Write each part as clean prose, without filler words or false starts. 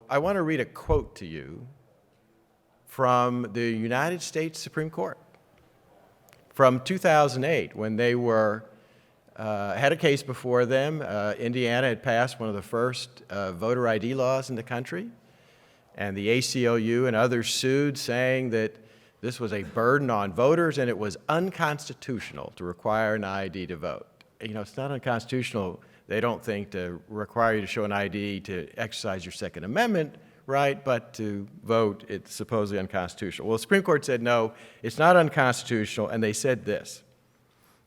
I want to read a quote to you from the United States Supreme Court from 2008 when they had a case before them. Indiana had passed one of the first voter ID laws in the country, and the ACLU and others sued, saying that this was a burden on voters and it was unconstitutional to require an ID to vote. You know, it's not unconstitutional, they don't think, to require you to show an ID to exercise your Second Amendment right, but to vote, it's supposedly unconstitutional. Well, the Supreme Court said, no, it's not unconstitutional, and they said this: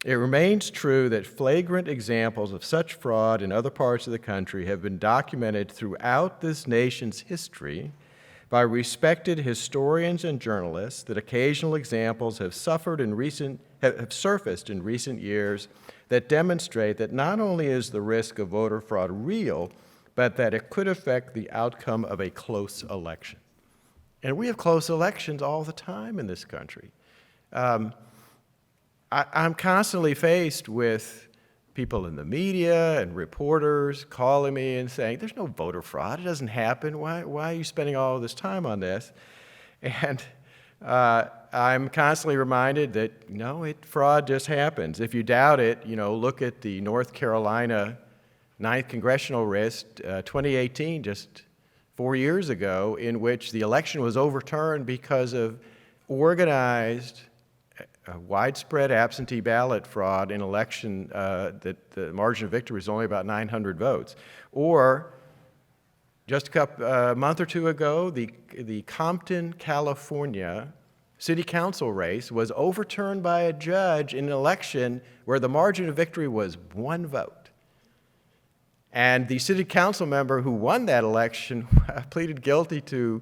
it remains true that flagrant examples of such fraud in other parts of the country have been documented throughout this nation's history by respected historians and journalists, that occasional examples have surfaced in recent years that demonstrate that not only is the risk of voter fraud real, but that it could affect the outcome of a close election. And we have close elections all the time in this country. I'm constantly faced with people in the media and reporters calling me and saying, there's no voter fraud, it doesn't happen, why are you spending all this time on this? And I'm constantly reminded that, no, fraud just happens. If you doubt it, look at the North Carolina 9th Congressional race, 2018, just 4 years ago, in which the election was overturned because of organized, widespread absentee ballot fraud in election that the margin of victory was only about 900 votes. Or just a month or two ago, the Compton, California city council race was overturned by a judge in an election where the margin of victory was 1 vote. And the city council member who won that election pleaded guilty to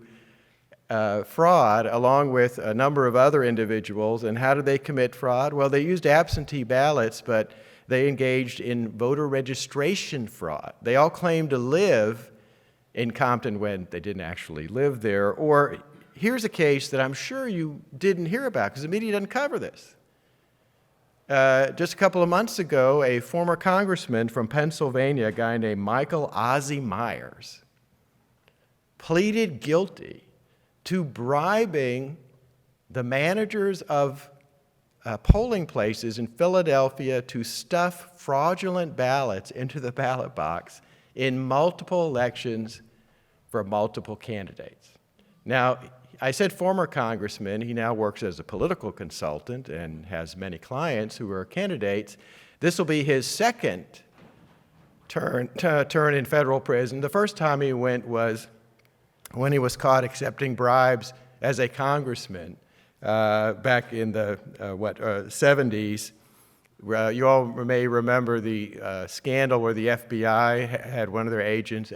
fraud, along with a number of other individuals. And how did they commit fraud? Well, they used absentee ballots, but they engaged in voter registration fraud. They all claimed to live in Compton when they didn't actually live there. Or here's a case that I'm sure you didn't hear about because the media doesn't cover this. Just a couple of months ago, a former congressman from Pennsylvania, a guy named Michael Ozzie Myers, pleaded guilty to bribing the managers of polling places in Philadelphia to stuff fraudulent ballots into the ballot box in multiple elections for multiple candidates. Now, I said former congressman. He now works as a political consultant and has many clients who are candidates. This will be his second turn in federal prison. The first time he went was when he was caught accepting bribes as a congressman back in the 70s. You all may remember the scandal where the FBI had one of their agents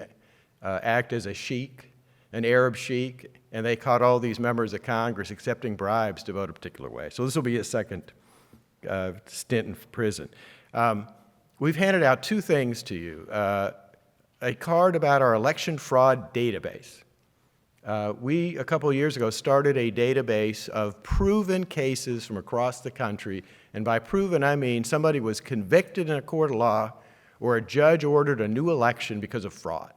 act as a sheik, an Arab sheik, and they caught all these members of Congress accepting bribes to vote a particular way. So this will be his second stint in prison. We've handed out 2 things to you. A card about our election fraud database. We, a couple of years ago, started a database of proven cases from across the country. And by proven, I mean somebody was convicted in a court of law or a judge ordered a new election because of fraud.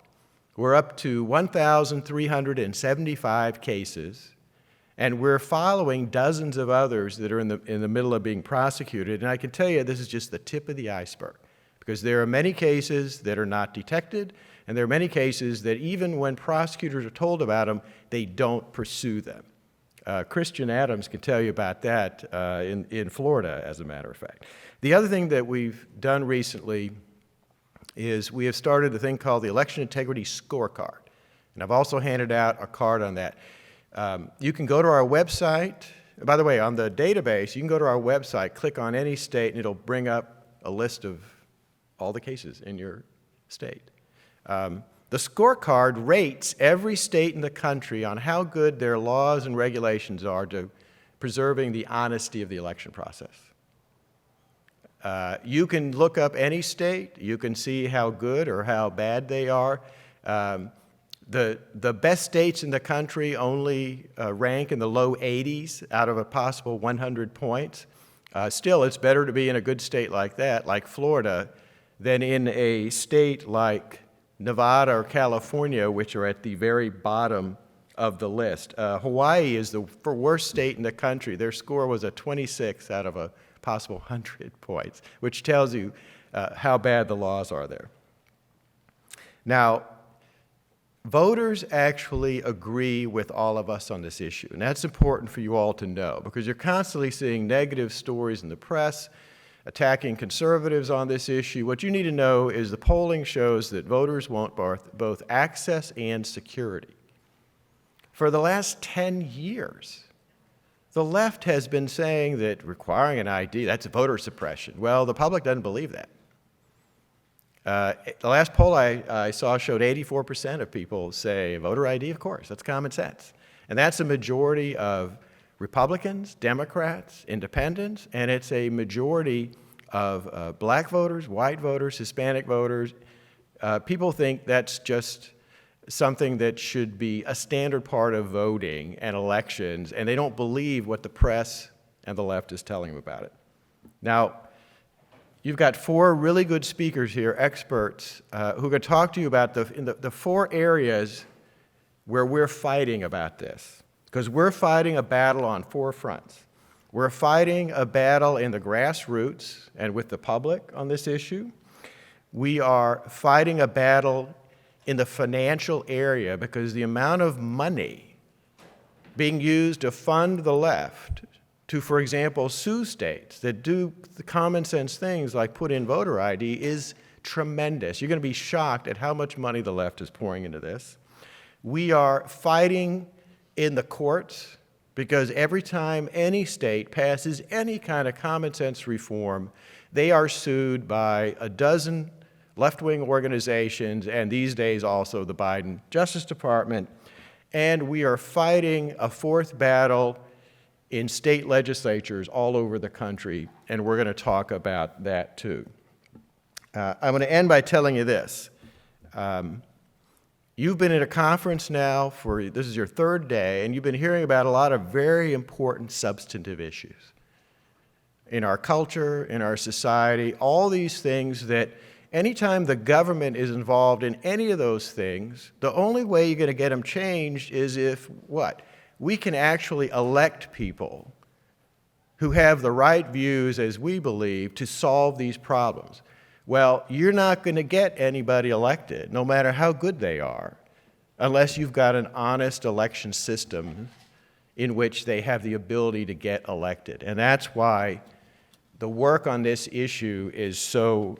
We're up to 1,375 cases, and we're following dozens of others that are in the middle of being prosecuted. And I can tell you this is just the tip of the iceberg, because there are many cases that are not detected, and there are many cases that even when prosecutors are told about them, they don't pursue them. Christian Adams can tell you about that in Florida, as a matter of fact. The other thing that we've done recently is we have started a thing called the Election Integrity Scorecard. And I've also handed out a card on that. You can go to our website. By the way, on the database, you can go to our website, click on any state, and it'll bring up a list of all the cases in your state. The scorecard rates every state in the country on how good their laws and regulations are to preserving the honesty of the election process. You can look up any state. You can see how good or how bad they are. The best states in the country only rank in the low 80s out of a possible 100 points. Still, it's better to be in a good state like that, like Florida, than in a state like Nevada or California, which are at the very bottom of the list. Hawaii is the worst state in the country. Their score was a 26 out of a possible 100 points, which tells you how bad the laws are there. Now, voters actually agree with all of us on this issue, and that's important for you all to know, because you're constantly seeing negative stories in the press attacking conservatives on this issue. What you need to know is the polling shows that voters want both access and security. For the last 10 years, the left has been saying that requiring an ID, that's voter suppression. Well, the public doesn't believe that. The last poll I saw showed 84% of people say voter ID, of course, that's common sense. And that's a majority of Republicans, Democrats, independents, and it's a majority of black voters, white voters, Hispanic voters. People think that's just something that should be a standard part of voting and elections, and they don't believe what the press and the left is telling them about it. Now, you've got four really good speakers here, experts, who are going to talk to you about the four areas where we're fighting about this. Because we're fighting a battle on four fronts. We're fighting a battle in the grassroots and with the public on this issue. We are fighting a battle in the financial area because the amount of money being used to fund the left to, for example, sue states that do the common sense things like put in voter ID is tremendous. You're going to be shocked at how much money the left is pouring into this. We are fighting in the courts because every time any state passes any kind of common sense reform, they are sued by a dozen left-wing organizations and these days also the Biden Justice Department. And we are fighting a fourth battle in state legislatures all over the country, and we're going to talk about that too. I'm going to end by telling you this. You've been at a conference now this is your third day, and you've been hearing about a lot of very important substantive issues in our culture, in our society, all these things that anytime the government is involved in any of those things, the only way you're going to get them changed is if, what? We can actually elect people who have the right views, as we believe, to solve these problems. Well, you're not going to get anybody elected, no matter how good they are, unless you've got an honest election system in which they have the ability to get elected. And that's why the work on this issue is so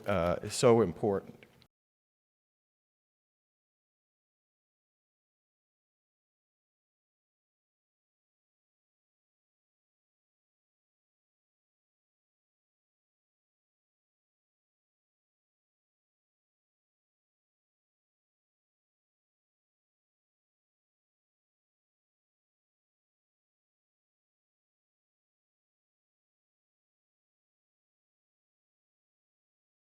important.